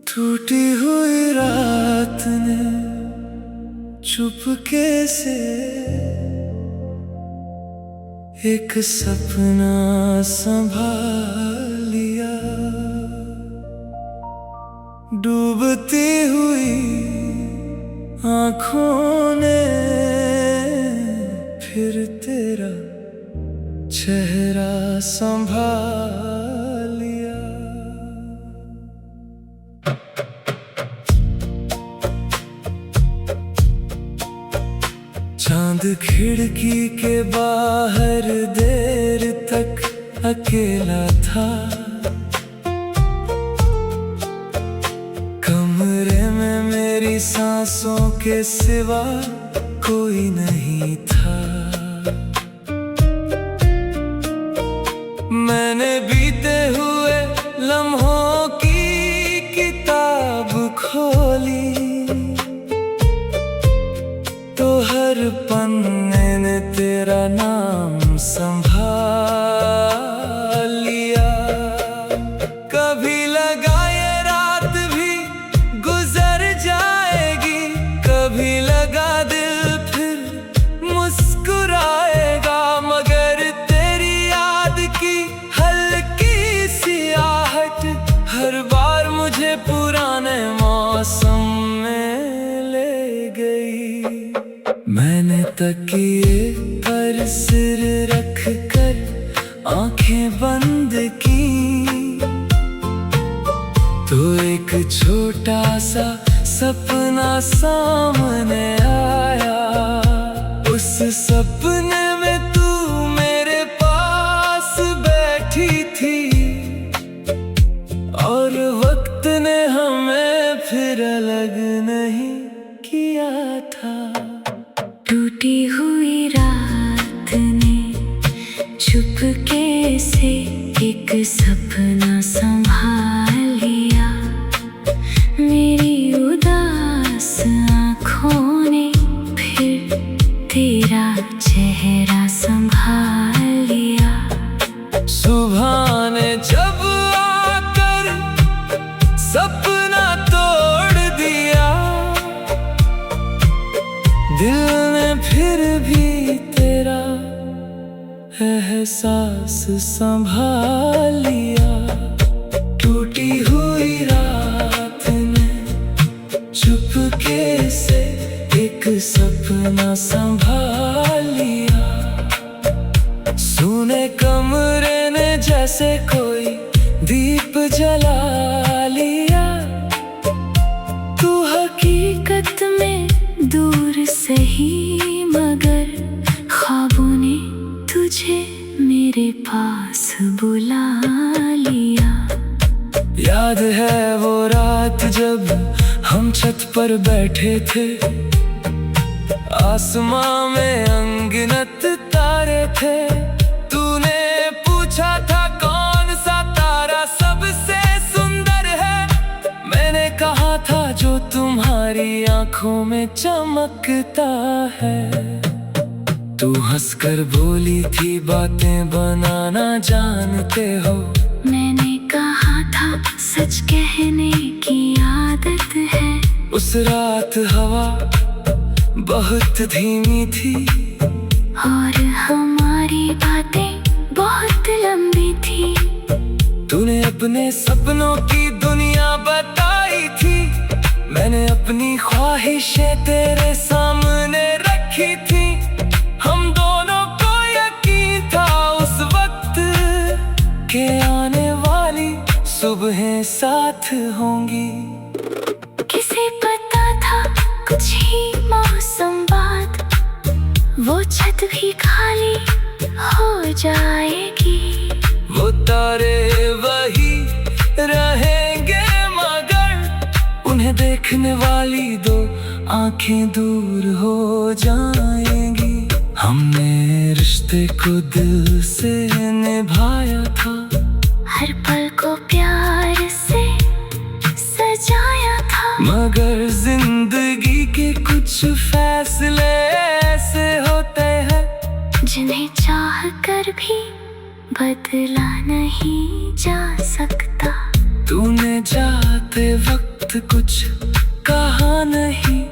टूटी हुई रात ने चुपके से एक सपना संभाल लिया। डूबती हुई आँखों ने फिर तेरा चेहरा संभाल लिया। चांद खिड़की के बाहर देर तक अकेला था। कमरे में मेरी सांसों के सिवा कोई नहीं था। मैंने बीते हुए लम्हों की किताब खोली तो हर पन्ने ने तेरा नाम संभाल लिया। कभी लगा ये रात भी गुजर जाएगी, कभी लगा दिल फिर मुस्कुराएगा, मगर तेरी याद की हल्की सी आहट हर बार मुझे पुराने मौसम में ले गई। मैंने तकिए पर सिर रख कर आंखें बंद की तो एक छोटा सा सपना सामने आया। उस सपने में तू मेरे पास बैठी थी और वक्त ने हमें फिर अलग नहीं किया था। टूटी हुई रात ने चुपके से एक सपना संभाल लिया। मेरी उदास आँखों ने फिर तेरा चेहरा संभाल लिया। सुबह ने जब आकर सपना तोड़ दिया, दिल ने फिर भी तेरा एहसास संभाल लिया। टूटी हुई रात ने चुपके से एक सपना संभाल लिया। सूने कमरे ने जैसे कोई दीप जला लिया। तू हकीकत में दूर सही मगर ख्वाबों ने तुझे मेरे पास बुला लिया। याद है वो रात जब हम छत पर बैठे थे, आसमां में अनगिनत तारे थे। तूने पूछा था कौन सा तारा सबसे सुंदर है, मैंने कहा था जो तुम्हारी आंखों में चमकता है। तू हंसकर बोली थी बातें बनाना जानते हो, मैंने कहा था सच कहने की आदत है। उस रात हवा बहुत धीमी थी और हमारी बातें बहुत लंबी थी। तूने अपने सपनों की दुनिया बताई थी, मैंने अपनी ख्वाहिशें तेरे सामने रखी थी। हम दोनों को यकीन था उस वक्त के आने वाली सुबहें साथ होंगी। किसे पता था कुछ ही मौसम बाद वो छत भी खाली हो जाएगी। वो तारे वही रहेंगे मगर उन्हें देखने वाली दो आंखें दूर हो जाएंगी। हमने रिश्ते को दिल से निभाया था, हर पल को प्यार से सजाया था। मगर जिंदगी के कुछ फैसले ऐसे होते हैं जिन्हें चाह कर भी बदला नहीं जा सकता। तूने जाते वक्त कुछ कहा नहीं,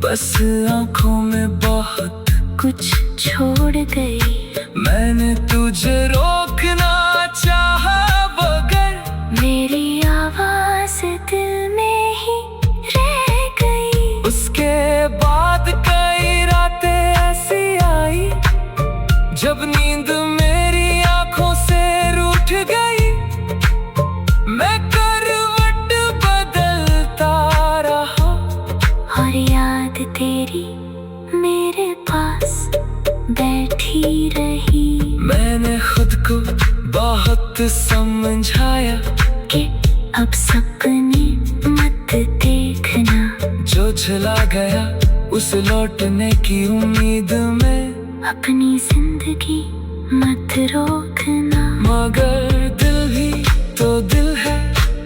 बस आंखों में बहुत कुछ छोड़ गई। मैंने तुझे रोकना चाहा मगर मेरी आवाज दिल में ही रह गई। उसके बाद कई रातें ऐसी आई जब नींद मेरी आंखों से रूठ गई। मैं करवट बदलता रहा और याद तेरी मेरे पास बैठी रही। मैंने खुद को बहुत समझाया कि अब सपने मत देखना। जो चला गया उस लौटने की उम्मीद में अपनी जिंदगी मत रोकना। मगर दिल भी तो दिल है,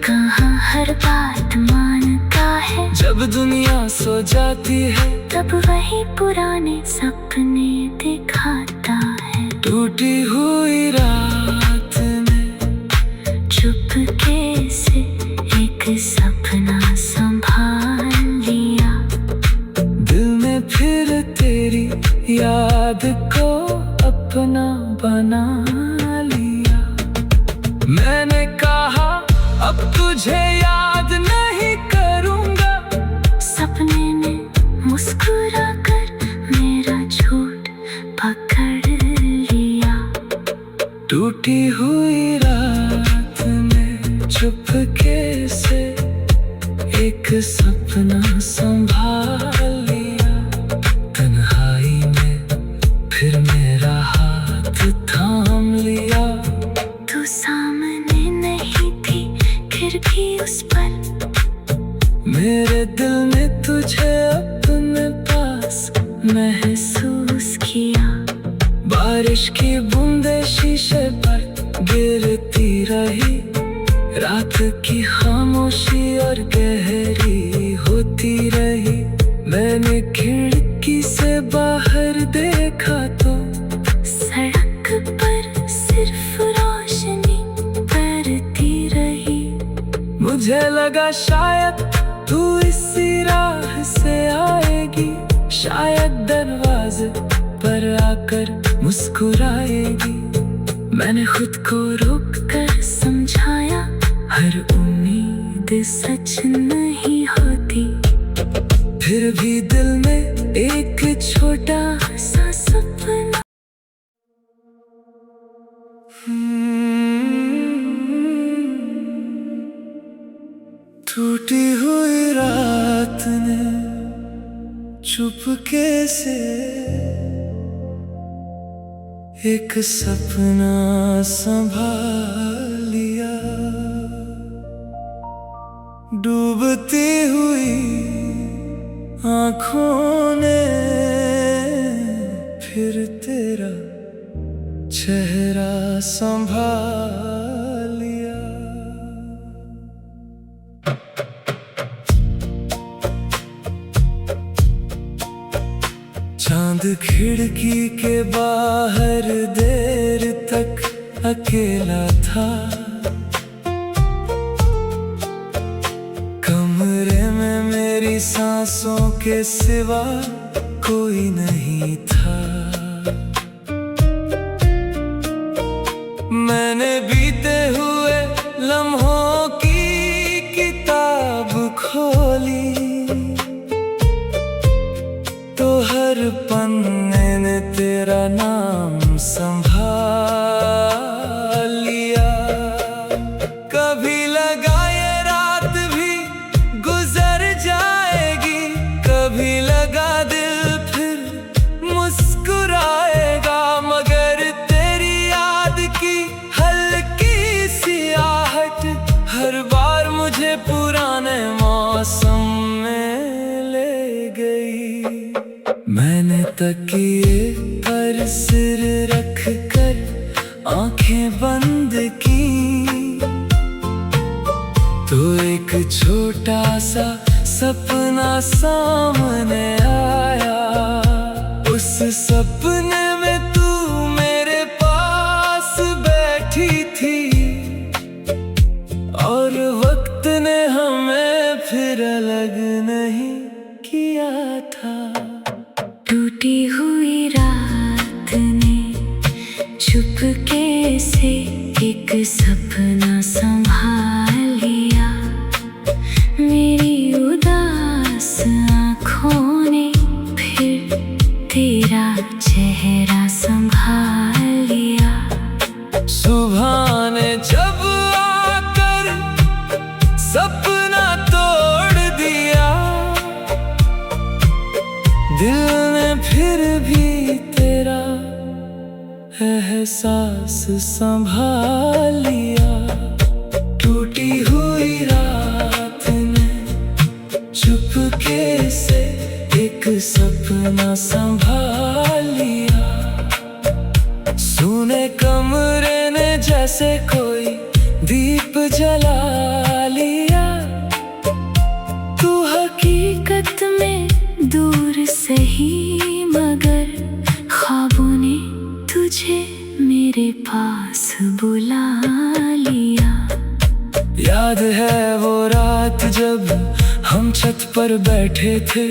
कहाँ हर बात मानता है। जब दुनिया सो जाती है तब वही पुराने सपने दिखाता है। टूटी हुई रात में चुपके से एक सपना संभाल लिया। दिल ने फिर तेरी याद को अपना बना लिया। मैंने कहा अब तुझे याद नहीं करूंगा। सपने में मुस्कुरा कर मेरा झूठ पकड़ लिया। टूटी हुई रात में चुपके से एक सपना संभाल लिया। तन्हाई में फिर मेरा हाथ थाम लिया। तू सामने नहीं थी फिर भी उस पल मेरे दिल ने तुझे अपने पास महसूस किया। बारिश की बूंदें शीशे पर गिरती रही। रात की खामोशी और गहरी होती रही। मैंने खिड़की से बाहर देखा तो सड़क पर सिर्फ रोशनी बरती रही। मुझे लगा शायद तू इसी राह से आएगी, शायद दरवाजे पर आकर मुस्कुराएगी। मैंने खुद को रोक कर समझाया हर उम्मीद सच नहीं होती। फिर भी दिल में एक छोटा सा सपना। टूटी हुई रात ने चुपके से एक सपना संभाल लिया। डूबती हुई आँखों ने फिर तेरा चेहरा संभाल लिया। चांद खिड़की के बाहर देर तक अकेला था। कमरे में मेरी सांसों के सिवा कोई नहीं था। मैंने बीते हुए लम्हों की किताब खोली तो हर पन्ने ने तेरा नाम संभाल लिया। कभी लगा ये रात भी गुजर जाएगी, कभी लगा दिल फिर मुस्कुराएगा। मगर तेरी याद की हल्की सी आहट हर बार मुझे पुराने मौसम में ले गई। मैंने तकिए पर सिर रख कर आंखें बंद की तो एक छोटा सा सपना सामने आया। उस सपने में तू मेरे पास बैठी चुपके से एक सपना संभाल लिया, मेरी उदास आँखों ने फिर तेरा चेहरा संभाल लिया। सुबह ने जब आकर सपना तोड़ दिया, दिल ने फिर भी तेरा एहसास संभाल लिया। टूटी हुई रात ने चुपके से एक सपना संभाल लिया। सूने कमरे ने जैसे कोई दीप जला लिया। तू हकीकत में दूर से ही, मगर ख्वाबों ने तुझे मेरे पास बुला लिया। याद है वो रात जब हम छत पर बैठे थे,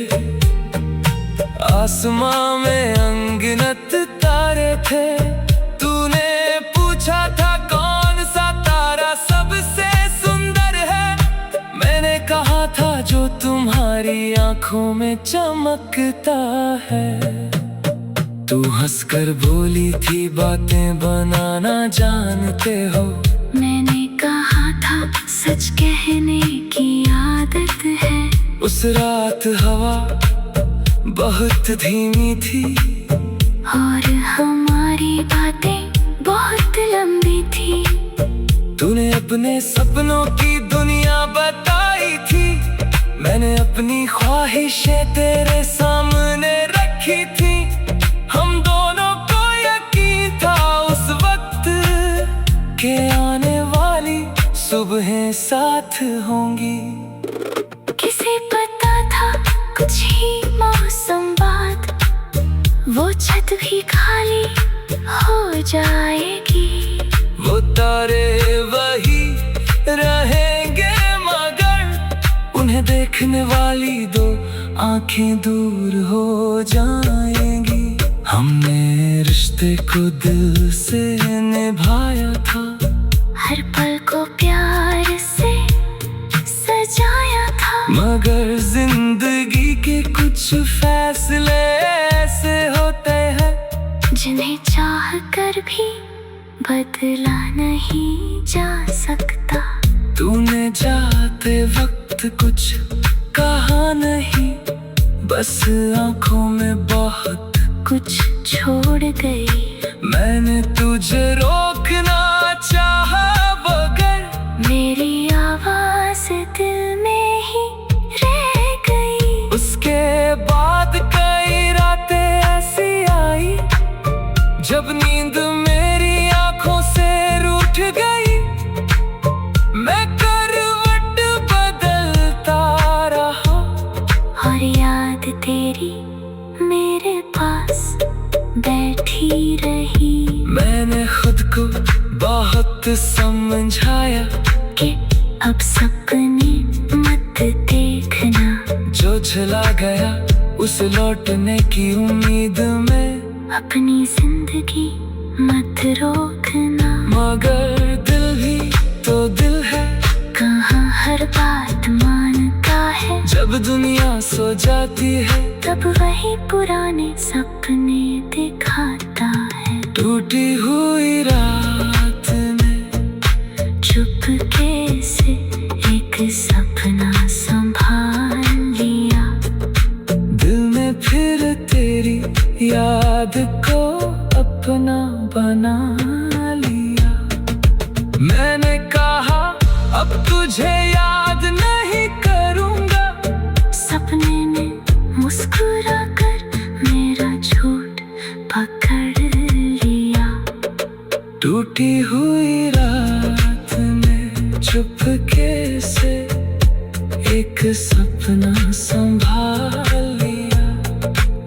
आसमां में अनगिनत तारे थे। तूने पूछा था कौन सा तारा सबसे सुंदर है, मैंने कहा था जो तुम्हारी आंखों में चमकता है। तू हंसकर बोली थी बातें बनाना जानते हो, मैंने कहा था सच कहने की आदत है। उस रात हवा बहुत धीमी थी और हमारी बातें बहुत लंबी थी। तूने अपने सपनों की दुनिया बताई थी, मैंने अपनी ख्वाहिशें तेरे सामने रखी थी। हम दोनों को यकीन था उस वक्त के आने वाली सुबहें साथ होंगी। किसे पता था कुछ ही मौसम बाद वो छत भी खाली हो जाएगी। वो तारे वही रहेंगे मगर उन्हें देखने वाली दो आंखें दूर हो जाएंगी। हमने रिश्ते को दिल से निभाया था, हर पल को प्यार से सजाया था। मगर जिंदगी के कुछ फैसले ऐसे होते हैं जिन्हें चाह कर भी बदला नहीं जा सकता। तूने जाते वक्त कुछ कहा नहीं, बस आंखों में बहुत कुछ छोड़ गई। मैंने तुझे रोकना चाहा मगर मेरी आवाज दिल में ही रह गई। उसके बाद कई रातें ऐसी आई जब नींद मेरी आंखों से रूठ गई। मैं करवट बदलता रहा और याद तेरी मेरे पास बैठी रही। मैंने खुद को बहुत समझाया कि अब सपने मत देखना, जो चला गया उसे लौटने की उम्मीद में अपनी जिंदगी मत रोकना। मगर दिल भी तो दिल है, कहाँ हर बात मानता है। जब दुनिया सो जाती है तब वही पुराने सपने दिखाता है। टूटी हुई रात ने चुपके से एक सपना संभाल लिया, दिल ने फिर तेरी याद को अपना बना लिया। मैंने कहा अब तुझे याद नहीं करूंगा, सपने ने मुस्कुरा कर मेरा झूठ पकड़ लिया। टूटी हुई रात ने चुपके से एक सपना संभाल लिया।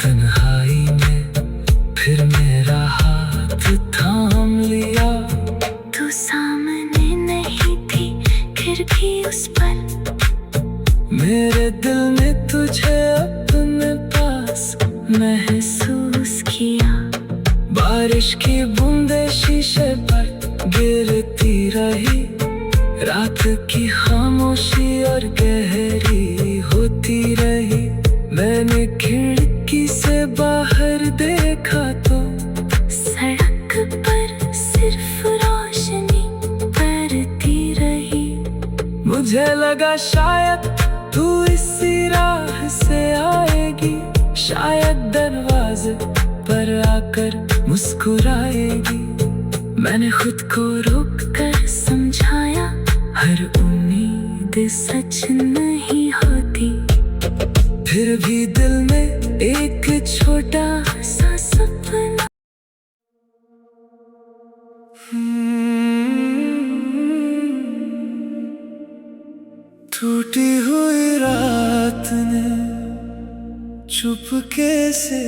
तन्हाई में फिर मेरा हाथ थाम लिया। तू सामने नहीं थी फिर भी उस पल मेरे दिल ने तुझे अपने पास महसूस किया। बारिश की बूंदें शीशे पर गिरती रही। रात की खामोशी और गहरी होती रही। मैंने खिड़की से बाहर देखा तो सड़क पर सिर्फ रोशनी बरती रही। मुझे लगा शायद तू इसी राह से आएगी, शायद दरवाजे पर आकर मुस्कुराएगी। मैंने खुद को रोक कर समझाया, हर उम्मीद सच नहीं होती। फिर भी दिल में एक छोटा सा सपना। टूटी हुई रात ने चुपके से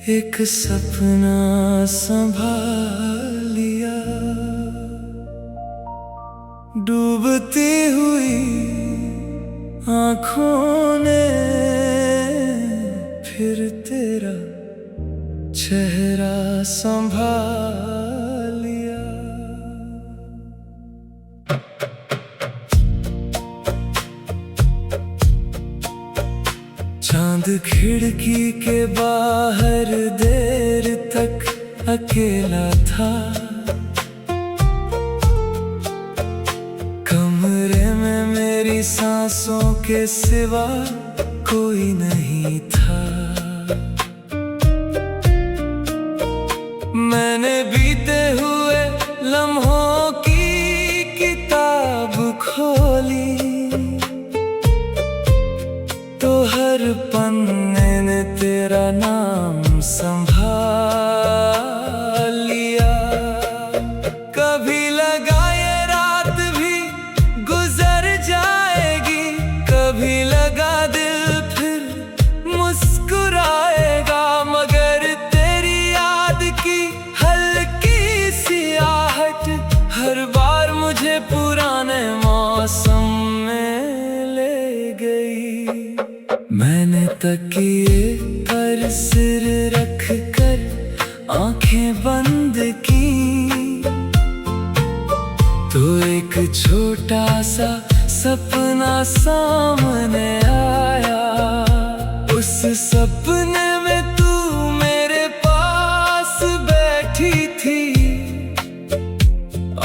एक सपना संभाल लिया। डूबती हुई आँखों ने फिर तेरा चेहरा संभाल लिया। चांद खिड़की के बाहर देर तक अकेला था। कमरे में मेरी सांसों के सिवा कोई नहीं था। मैंने बीते हुए लम्हों की किताब खोली तो हर पन्ने ने तेरा नाम संभाल लिया। कभी लगा ये रात भी गुजर जाएगी, कभी लगा दिल फिर मुस्कुराएगा। मगर तेरी याद की हल्की सी आहट हर बार मुझे पुराने मौसम में ले गई। मैंने तकिए पर सिर रख कर आंखें बंद की तो एक छोटा सा सपना सामने आया। उस सपने में तू मेरे पास बैठी थी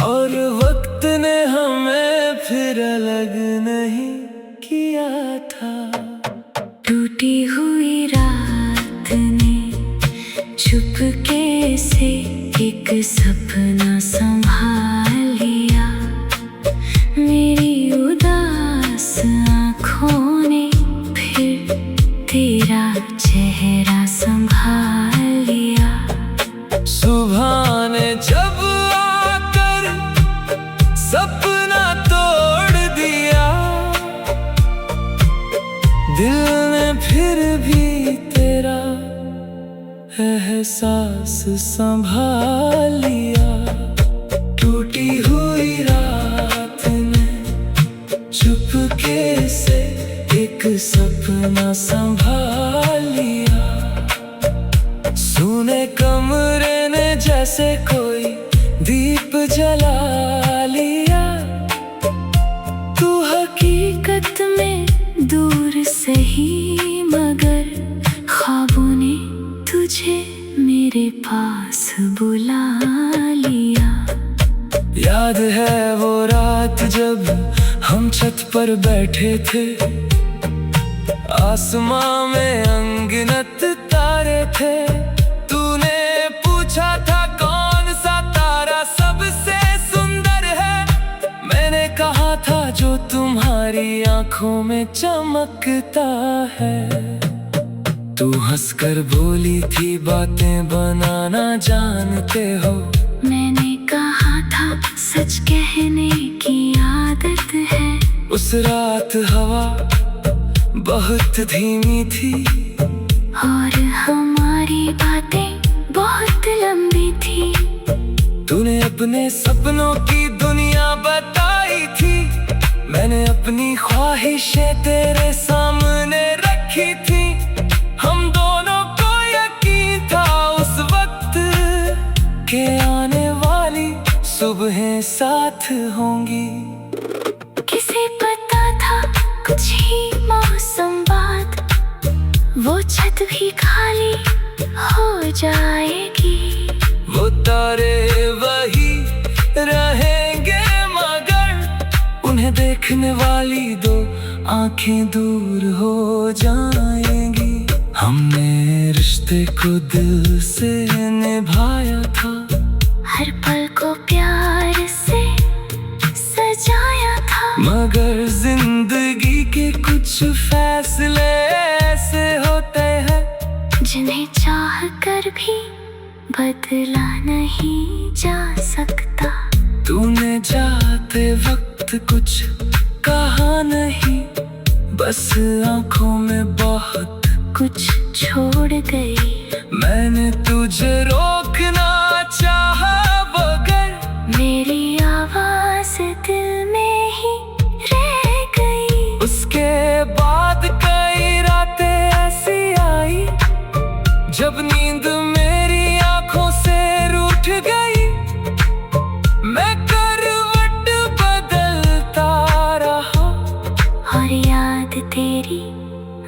और वक्त ने हमें फिर अलग नहीं किया था। टूटी हुई रात ने चुपके से एक सपना संभाल लिया। मेरी उदास आँखों ने फिर तेरा चेहरा संभाल लिया। सुबह ने जब आकर सपना तोड़ दिया, दिल ने फिर भी तेरा एहसास संभाल लिया। टूटी हुई रात ने चुपके से एक सपना संभाल लिया। सूने कमरे ने जैसे कोई दीप जला लिया। तू हकीकत में दूर से ही मगर ख्वाबों ने तुझे मेरे पास बुला लिया। याद है वो रात जब हम छत पर बैठे थे, आसमां में अनगिनत तारे थे। तूने पूछा था कौन सा तारा सबसे सुंदर है, मैंने कहा था जो तुम्हारी आंखों में चमकता है। तू हंसकर बोली थी बातें बनाना जानते हो। मैंने कहा था सच कहने की आदत है। उस रात हवा बहुत धीमी थी और हमारी बातें बहुत लंबी थी। तूने अपने सपनों की दुनिया बताई थी, मैंने अपनी ख्वाहिशें तेरे सामने रखी थी। हम दोनों को यकीन साथ होंगी। किसे पता था कुछ ही मौसम बाद वो छत भी खाली हो जाएगी। वो तारे वही रहेंगे मगर उन्हें देखने वाली दो आंखें दूर हो जाएंगी। हमने रिश्ते को दिल से निभाया था, हर पल को प्यार से सजाया था। मगर जिंदगी के कुछ फैसले ऐसे होते हैं जिन्हें चाह कर भी बदला नहीं जा सकता। तूने जाते वक्त कुछ कहा नहीं, बस आंखों में बहुत कुछ छोड़ गई। मैंने तुझे रोकना चाहा मगर मेरी आवाज दिल में ही रह गई। उसके बाद कई रातें ऐसी आई जब नींद मेरी आंखों से रूठ गई। मैं करवट बदलता रहा और याद तेरी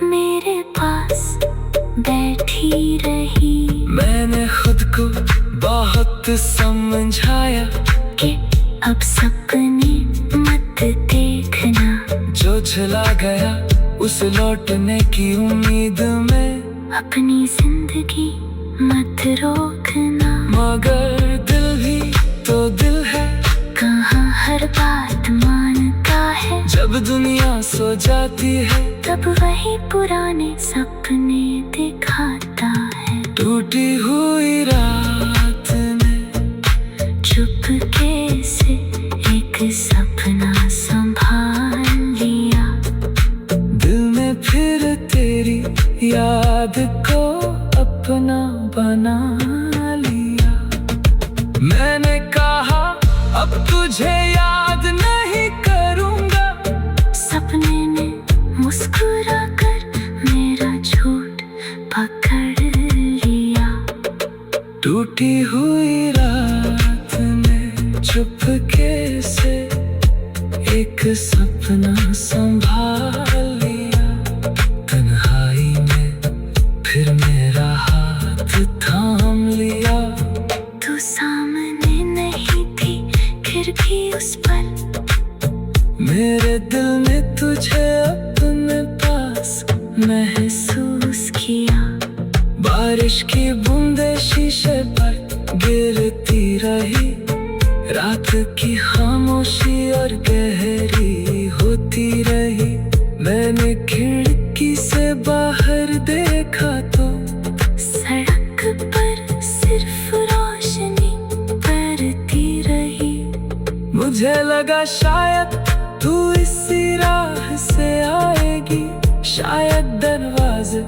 मेरे पास बैठी रही। मैंने खुद को बहुत समझाया कि अब सपने मत देखना, जो चला गया उसे लौटने की उम्मीद में अपनी जिंदगी मत रोकना। मगर दिल भी तो दिल है, कहाँ हर बात मानता है। जब दुनिया सो जाती है तब वही पुराने सपने दिखाता है। टूटी हुई रात ने चुपके से एक सपना संभाल लिया। दिल में फिर तेरी याद को अपना बना लिया। मैंने कहा अब तुझे याद नहीं करूंगा। सपने ने मुस्कुरा कर मेरा झूठ पकड़ लिया। टूटी हुई रात ने चुपके से एक सपना संभाल लिया। तन्हाई में फिर मेरा हाथ थाम लिया। तू सामने नहीं थी फिर भी उस पल मेरे दिल ने तुझे अपने पास महसूस किया। बारिश की बूंदें शीशे पर गिरती रही, रात की खामोशी और गहरी होती रही। मैंने खिड़की से बाहर देखा तो सड़क पर सिर्फ रोशनी बरती रही। मुझे लगा शायद तू इसी राह से आएगी, शायद दरवाजे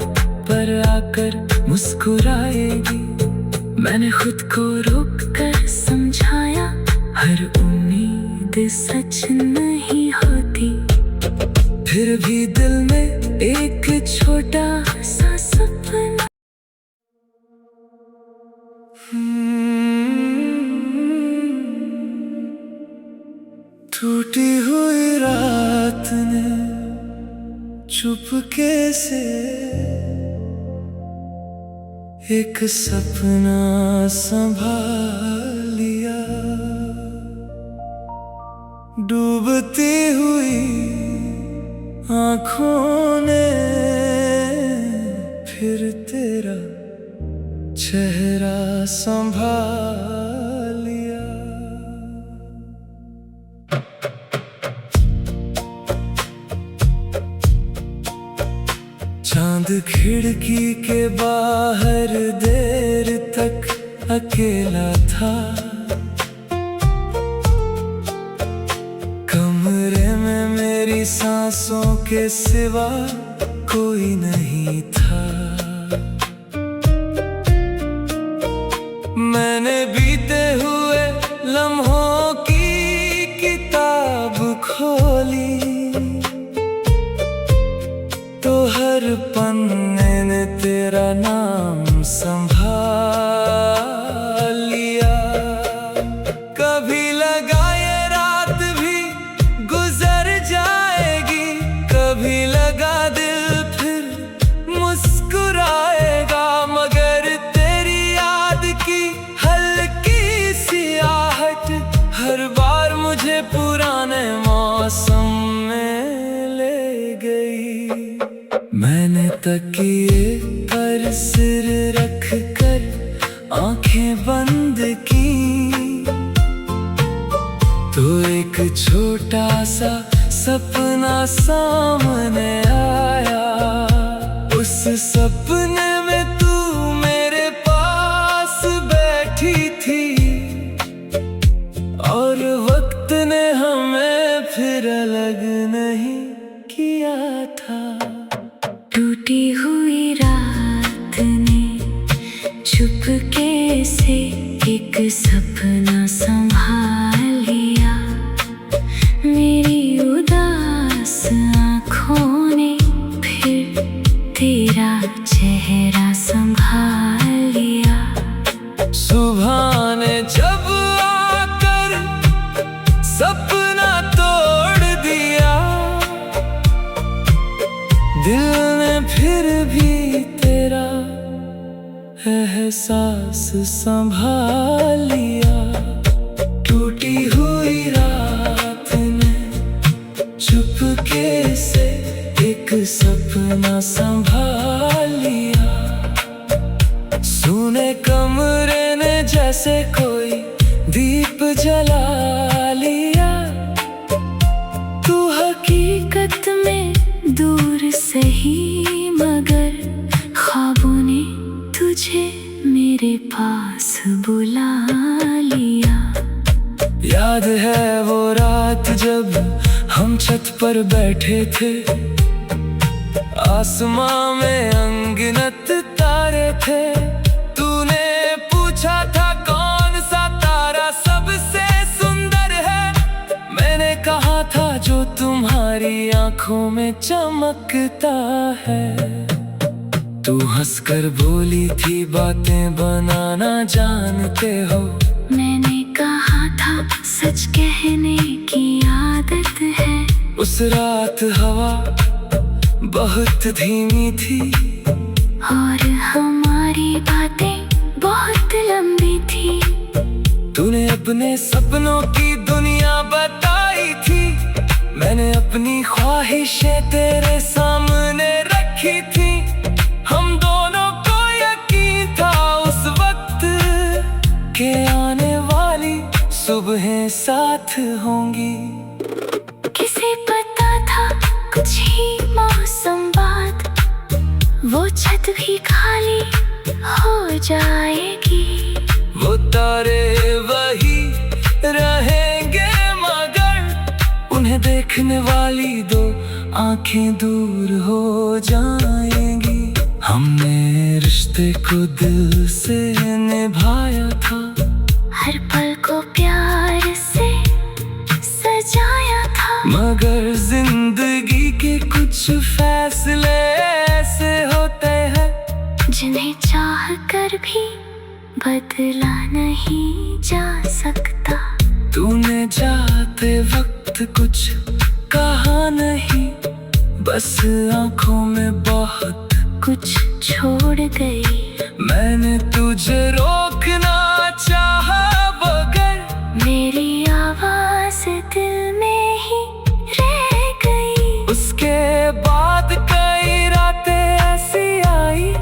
पर आकर मुस्कुराएगी। मैंने खुद को रोक कर समझाया हर उम्मीद सच नहीं होती। फिर भी दिल में एक छोटा सा सपना। टूटी हुई रात ने चुपके से एक सपना संभाल लिया। डूबती हुई आँखों ने फिर तेरा चेहरा संभाल लिया। चांद खिड़की के बाहर देर तक अकेला था। कमरे में मेरी सांसों के सिवा कोई नहीं था। मैंने बीते हुए लम्हों की किताब खोली तो हर पन्ने ने तेरा नाम संभाल लिया। कभी लगा ये रात तकिए पर सिर रख कर आंखें बंद की, तो एक छोटा सा सपना सामने आया। उस सपने में तू मेरे पास बैठी थी, और वक्त ने हमें फिर अलग नहीं किया था। टूटी हुई रात ने चुपके से एक सपना संभाल लिया। मेरी उदास आँखों ने फिर तेरा चेहरा संभाल लिया। सुबह ने जब आकर सपना तोड़ दिया, दिल ने फिर भी तेरा एहसास संभाल लिया। टूटी हुई रात ने चुपके से एक सपना संभाल लिया। सूने कमरे ने जैसे कोई दीप जला लिया। तू हकीकत में दूर सही, मगर ख्वाबों ने तुझे मेरे पास बुला लिया। याद है वो रात जब हम छत पर बैठे थे, आसमां में अनगिनत तारे थे। तूने पूछा था कौन सा तारा सबसे सुंदर है, मैंने कहा था जो तुम्हारी आंखों में चमकता है। तू हंसकर बोली थी बातें बनाना जानते हो। मैंने कहा था सच कहने की आदत है। उस रात हवा बहुत धीमी थी, और हमारी बातें बहुत लंबी थी। तूने अपने सपनों की दुनिया बताई थी, मैंने अपनी ख्वाहिशें तेरे सामने रखी थी। हम दोनों को यकीन था उस वक्त के आने वाली सुबहें साथ होंगी। किसे पता था कुछ ही मौसम बाद वो छत भी खाली हो जाएगी। वो तारे वही रहेंगे, मगर उन्हें देखने वाली दो आंखें दूर हो जाएंगी। हमने रिश्ते को दिल से निभाया था, हर पल को प्यार से सजाया था। मगर जिंदगी के कुछ फैसले ऐसे होते हैं जिन्हें चाह कर भी बदला नहीं जा सकता। तूने जाते वक्त कुछ कहा नहीं, बस आंखों में बहुत कुछ छोड़ गई। मैंने तुझे रोकना चाहा, मगर मेरी आवाज दिल में ही रह गई। उसके बाद कई रातें ऐसी आई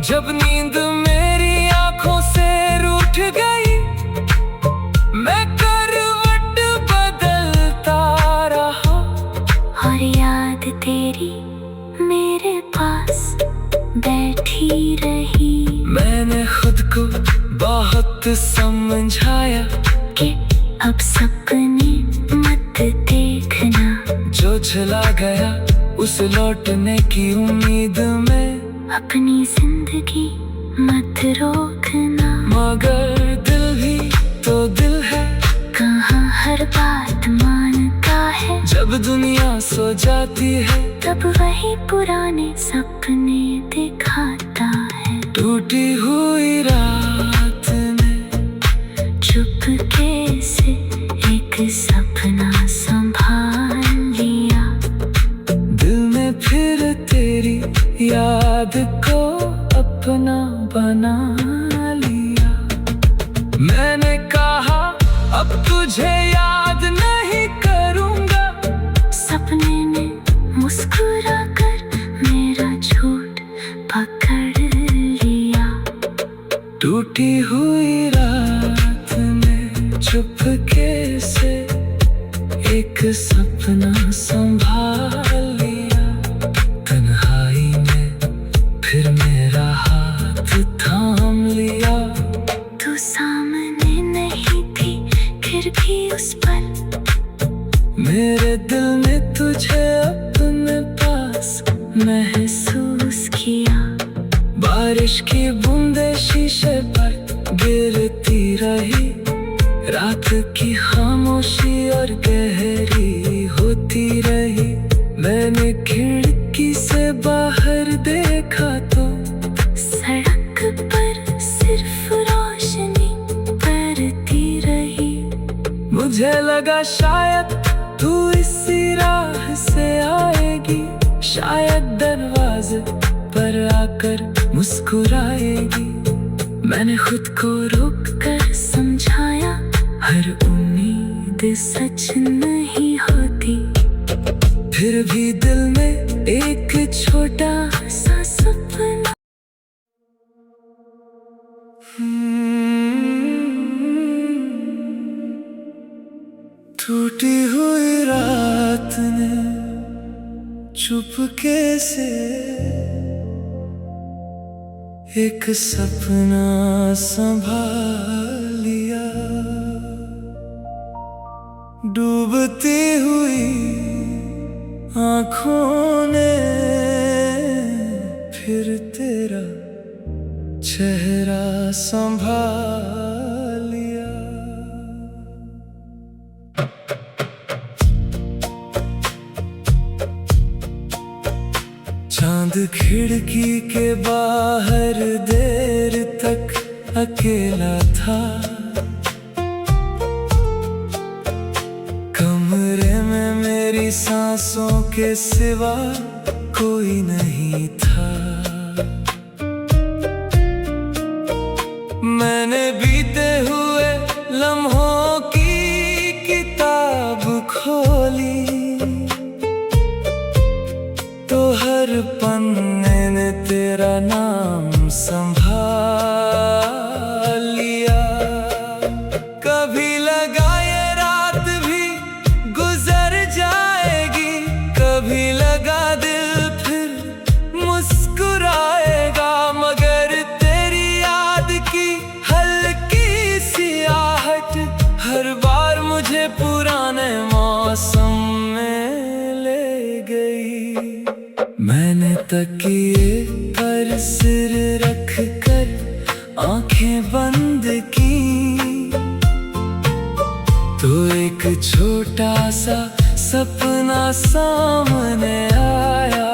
जब नींद मेरी आंखों से रूठ गई। मैं करवट बदलता रहा, और याद तेरी मेरे पास बैठी रही। मैंने खुद को बहुत समझाया कि अब सपने मत देखना, जो चला गया उस लौटने की उम्मीद में अपनी जिंदगी मत रोकना। मगर दिल भी तो दिल है, कहाँ हर बात मानता है। जब दुनिया सो जाती है तब वही पुराने सपने दिखाता है। टूटी हुई रात ने चुपके से एक सपना संभाल लिया। दिल ने फिर तेरी याद को अपना बना लिया। मैंने कहा अब तुझे याद नहीं करूंगा, सपने में मुस्कुरा कर मेरा टूटी हुई रात ने चुपके से एक सपना संभाल लिया। तन्हाई में फिर मेरा हाथ थाम लिया। तू सामने नहीं थी फिर भी उस पल मेरे दिल ने तुझे अपने पास महसूस किया। बारिश की बूंदें शीशे पर गिरती रही। रात की खामोशी और गहरी होती रही। मैंने खिड़की से बाहर देखा तो सड़क पर सिर्फ रोशनी पड़ती रही। मुझे लगा शायद तू इसी राह से आएगी। शायद दरवाजे पर आकर मुस्कुराएगी। मैंने खुद को रोक कर समझाया, हर उम्मीद सच नहीं होती। फिर भी दिल में एक छोटा सा सपना। टूटी हुई रात ने चुपके से एक सपना संभाल लिया। डूबती हुई आँखों ने फिर तेरा चेहरा संभाल लिया। चांद खिड़की के बाहर देर तक अकेला था। कमरे में मेरी सांसों के सिवा कोई नहीं था। मैंने बीते हुए लम्हों की किताब खोली तो हर पन्ने ने तेरा नाम संभाल लिया। कभी लगा ये रात भी गुजर जाएगी। कभी लगा दिल फिर मुस्कुराएगा। मगर तेरी याद की हल्की सी आहट हर बार मुझे पुराने मौसम में ले गई। मैंने तकिए पर सिर रख कर आंखें बंद की तो एक छोटा सा सपना सामने आया।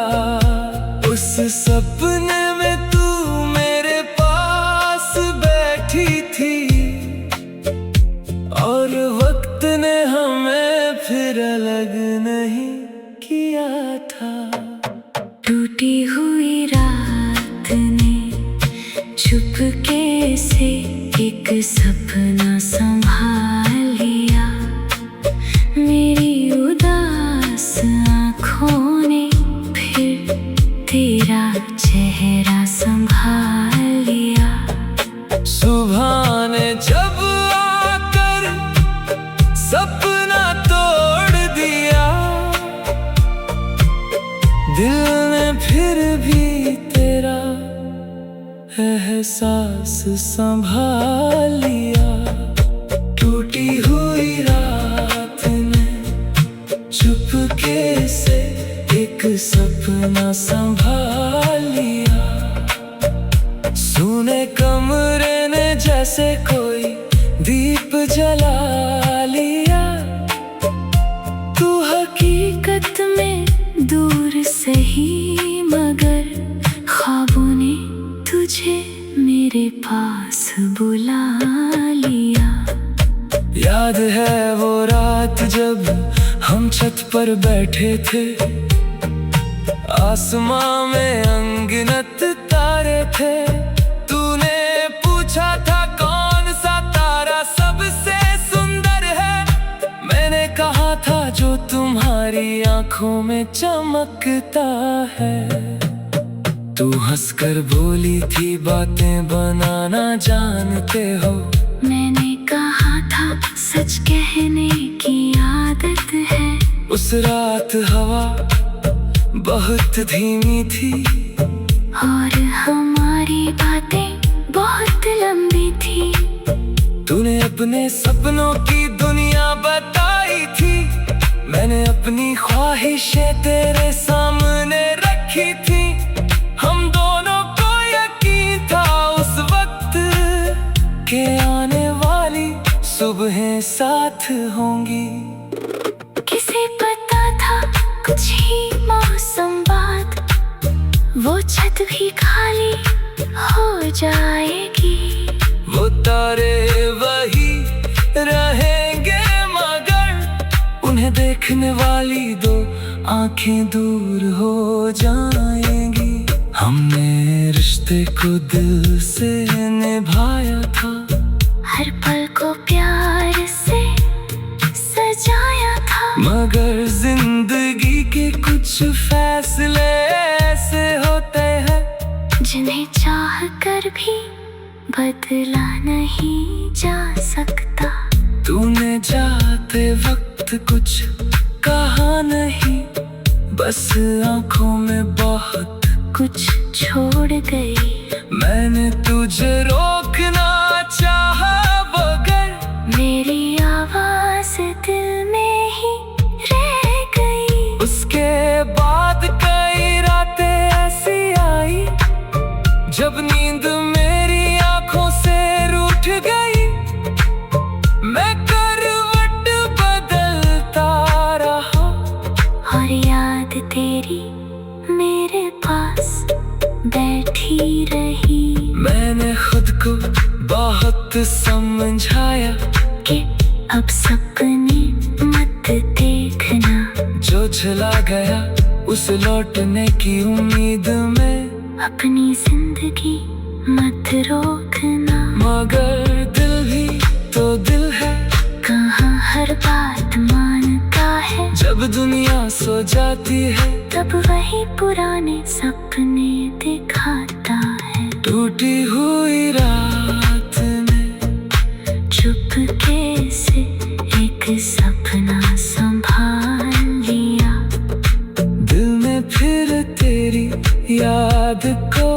उस सपने में तू मेरे पास बैठी थी और वक्त ने हमें फिर अलग नहीं किया था। टूटी हुई रात ने चुपके से एक सपना संभाल लिया। मेरी उदास आँखों ने फिर तेरा चेहरा संभाल लिया। सुबह ने जब आकर सपना तोड़ दिया। दिल ने फिर भी तेरा एहसास संभाल लिया। टूटी हुई रात ने चुपके से एक सपना संभाल लिया। सूने कमरे ने जैसे कोई दीप जला लिया। तू हकीकत में दूर सही मगर ख्वाबों ने तुझे मेरे पास बुला लिया। याद है वो रात जब हम छत पर बैठे थे। आसमां में अनगिनत तारे थे। तूने पूछा था कौन सा तारा सबसे सुंदर है। मैंने कहा था जो तुम्हारी आंखों में चमकता है। तू हंसकर बोली थी बातें बनाना जानते हो। मैंने कहा था सच कहने की आदत है। उस रात हवा बहुत धीमी थी और हमारी बातें बहुत लंबी थी। तूने अपने सपनों की दुनिया बताई थी, मैंने अपनी ख्वाहिशें तेरे सामने रखी थी। हम दोनों को यकीन था उस वक्त के आने वाली सुबहें साथ होंगी। किसे पता था कुछ ही मौसम बाद वो छत भी खाली हो जाएगी। वो तारे वही रहेंगे मगर उन्हें देखने वाली दो आंखें दूर हो जाएंगी। हमने रिश्ते को दिल से निभाया था, हर पल को प्यार से सजाया था। मगर जिंदगी के कुछ फैसले ऐसे होते हैं जिन्हें चाह कर भी बदला नहीं जा सकता। तूने जाते वक्त कुछ कहा नहीं, बस आंखों में बहुत कुछ छोड़ गई। मैंने तुझे रोकना चाहा मगर मेरी आवाज दिल में ही रह गई। उसके बाद कई रातें ऐसी आई जब नींद मेरी आंखों से रूठ गई। मैं करवट बदलता रहा और याद तेरी मेरे पास बैठी रही। मैंने खुद को बहुत समझाया कि अब सपने मत देखना। जो चला गया उस लौटने की उम्मीद में अपनी जिंदगी मत रोकना। मगर दिल भी तो दिल है, कहाँ हर बात मानता है। जब दुनिया सो जाती है तब वही पुराने सपने दिखाता है। टूटी हुई रात में चुपके से एक सपना संभाल लिया। दिल में फिर तेरी याद को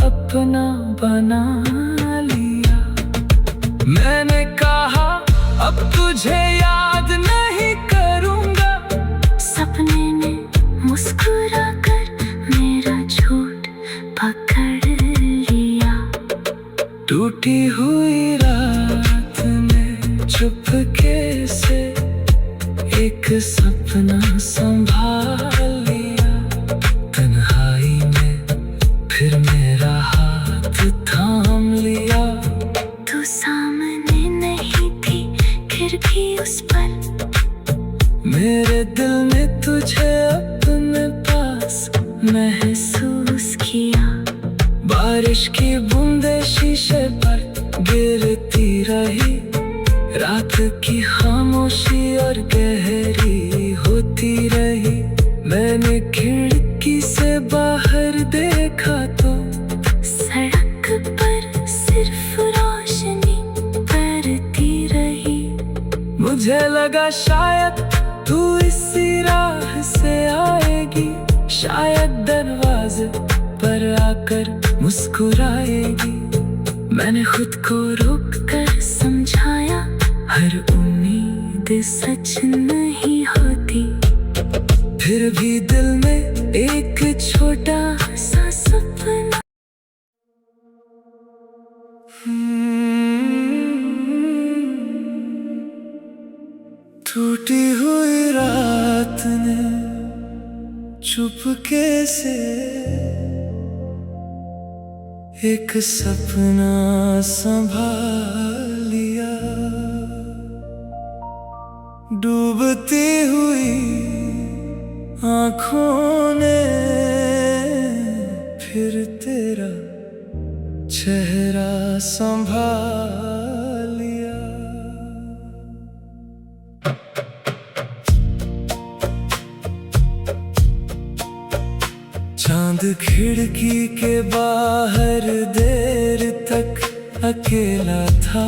अपना बना लिया। मैंने कहा अब तुझे याद नहीं करूंगा। सपने में मुस्कुरा कर मेरा झूठ पकड़ लिया। टूटी हुई रात में चुपके से एक सपना संभाल लिया। तन्हाई में फिर मेरा हाथ थाम लिया। तू सामने नहीं थी फिर भी उस पल मेरे दिल ने तुझे अपने पास महसूस किया। बारिश की बूंदें शीशे पर गिरती रही, रात की खामोशी और गहरी होती रही। मैंने खिड़की से बाहर देखा तो सड़क पर सिर्फ रोशनी बरती रही। मुझे लगा शायद तू इसी राह से आएगी, शायद दरवाजे पर आकर मुस्कुराएगी। मैंने खुद को रोक कर समझाया हर उम्मीद सच नहीं होती। फिर भी दिल में एक छोटा सा सपना। टूटी हुई रात ने चुपके से एक सपना संभाल लिया। डूबती हुई आँखों ने फिर तेरा चेहरा संभाल लिया। चांद चांद खिड़की के बाहर देर तक अकेला था।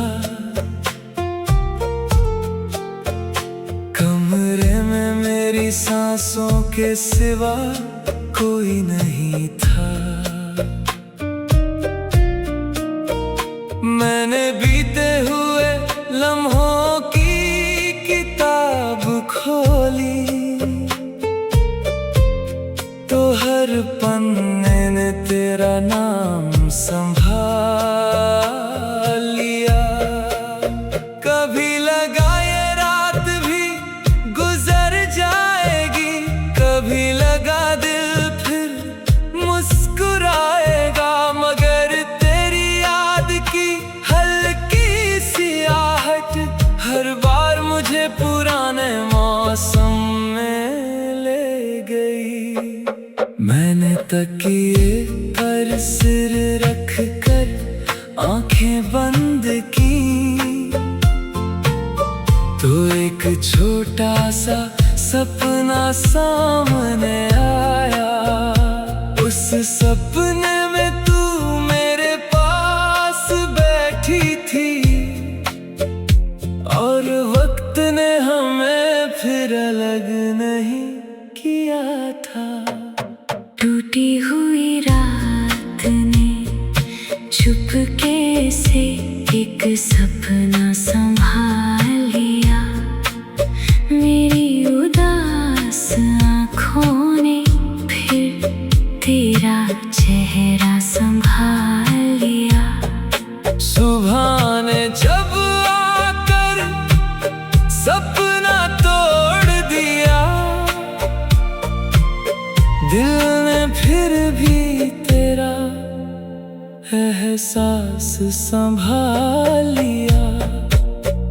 कमरे में मेरी सांसों के सिवा कोई नहीं था। मैंने बीते हुए लम्हों की किताब खोली तो हर पन्ने ने तेरा नाम संभाल लिया। कभी लगा ये रात भी गुजर जाएगी, कभी लगा दिल फिर मुस्कुराएगा, मगर तेरी याद की हल्की सी आहट हर बार मुझे पुराने मौसम में ले गई। मैंने तकिए पर सिर रख कर आंखें बंद की तो एक छोटा सा सपना सामने आया। उस सपने में तू मेरे पास बैठी थी और वक्त ने हमें फिर अलग नहीं किया था। टूटी हुई रात ने चुपके से एक सपना संभाल लिया। मेरी उदास आँखों ने फिर तेरा चेहरा संभाल लिया। सुबह ने जब आकर सपना तोड़ दिया, दिल ने फिर भी तेरा एहसास संभाल लिया।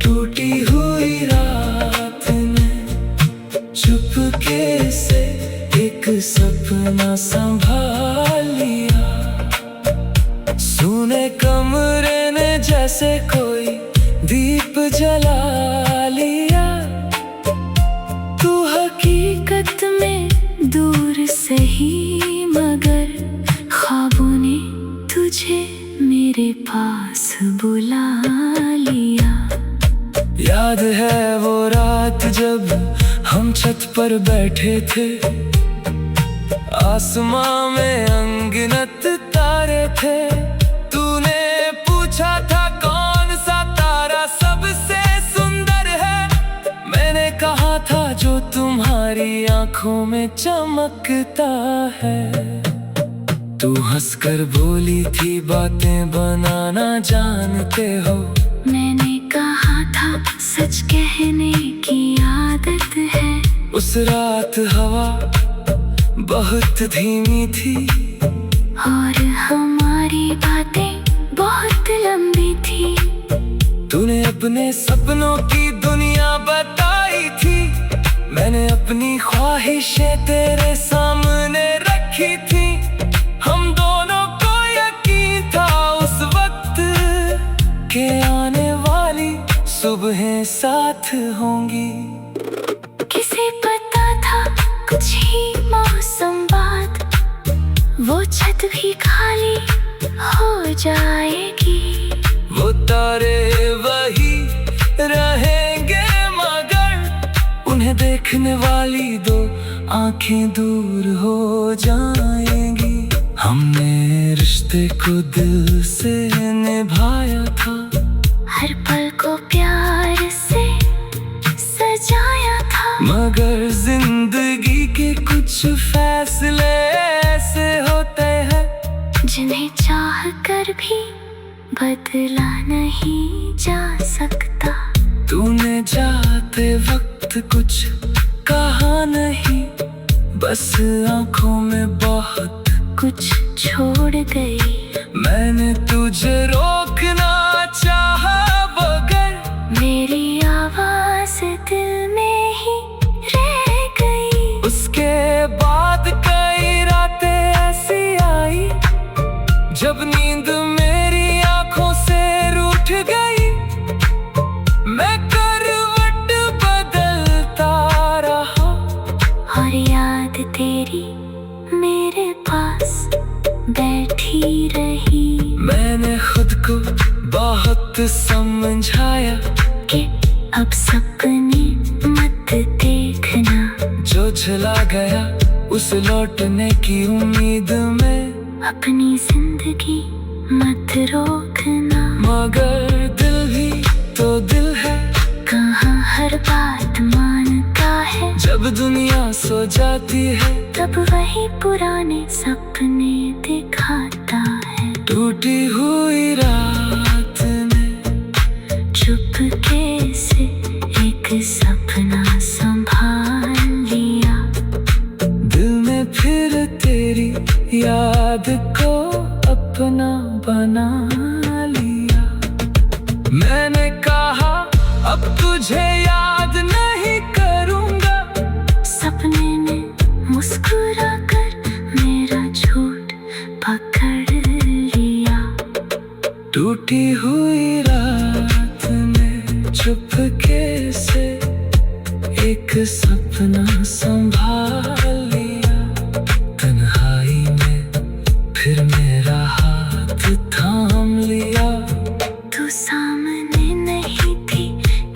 टूटी हुई रात ने चुपके से एक सपना संभाल लिया। सूने कमरे ने जैसे कोई दीप जला लिया। तू हकीकत में दूर से ही मगर ख्वाबों ने तुझे मेरे पास बुला लिया। याद है वो रात जब हम छत पर बैठे थे, आसमां में अनगिनत तारे थे। तूने पूछा था कौन सा तारा सबसे सुंदर है, मैंने कहा था जो तुम्हारी आंखों में चमकता है। तू हंसकर बोली थी बातें बनाना जानते हो, मैंने कहा था सच कहने की आदत है। उस रात हवा बहुत धीमी थी और हमारी बातें बहुत लंबी थी। तूने अपने सपनों की दुनिया बताई थी, मैंने अपनी ख्वाहिशें तेरे सामने रखी थी। हम दोनों को यकीन था उस वक्त के आने वाली सुबहें साथ होंगी। किसे पता था कुछ ही मौसम बाद वो छत भी खाली हो जाएगी। वो तारे वही रहेंगे मगर उन्हें देखने वाली दो आंखें दूर हो जाएंगी। हमने रिश्ते को दिल से निभाया था, हर पल को प्यार से सजाया था। मगर जिंदगी के कुछ फैसले ऐसे होते हैं जिन्हें चाह कर भी बदला नहीं जा सकता। तूने जाते वक्त कुछ कहा नहीं, बस आंखों में बहुत कुछ छोड़ गई। मैंने तुझे रोकना चाहा मगर मेरी आवाज दिल में ही रह गई। उसके बाद कई रातें ऐसी आई जब नींद मेरी आंखों से रूठ गई। मैं करवट बदलता रहा और याद तेरी मेरे पास वक्त समझाया कि अब सपने मत देखना, जो चला गया उसे लौटने की उम्मीद में अपनी जिंदगी मत रोकना। मगर दिल भी तो दिल है, कहाँ हर बात मानता है। जब दुनिया सो जाती है तब वही पुराने सपने दिखाता है। टूटी हुई रात ने चुपके से एक सपना संभाल लिया, दिल में फिर तेरी याद को अपना बना लिया। मैंने कहा अब तुझे याद नहीं करूंगा, सपने ने मुस्कुरा कर मेरा झूठ पकड़ लिया। टूटी हुई रात ने चुपके से एक सपना संभाल लिया, तन्हाई में फिर मेरा हाथ थाम लिया। तू सामने नहीं थी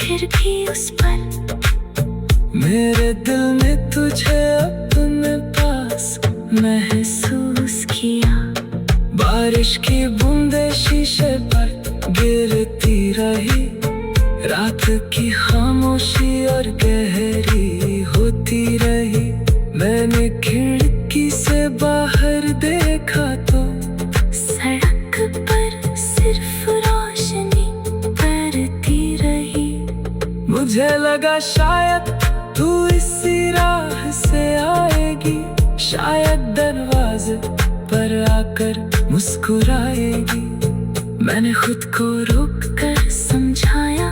फिर भी उस पल मेरे दिल ने तुझे अपने पास महसूस किया। बारिश की बूंदें शीशे पर गिरती रही, रात की खामोशी और गहरी होती रही। मैंने खिड़की से बाहर देखा तो सड़क पर सिर्फ रोशनी बरती रही। मुझे लगा शायद तू इसी राह से आएगी, शायद दरवाजे पर आकर मुस्कुराएगी। मैंने खुद को रोक कर समझाया,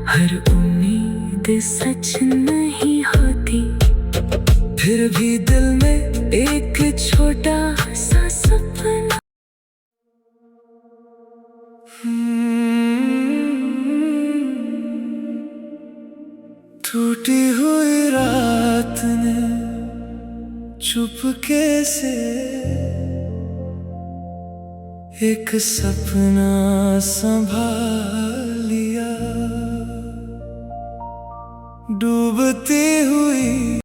हर उम्मीद सच नहीं होती। फिर भी दिल में एक छोटा सा सपना टूटी हुई रात ने चुपके से एक सपना संभाल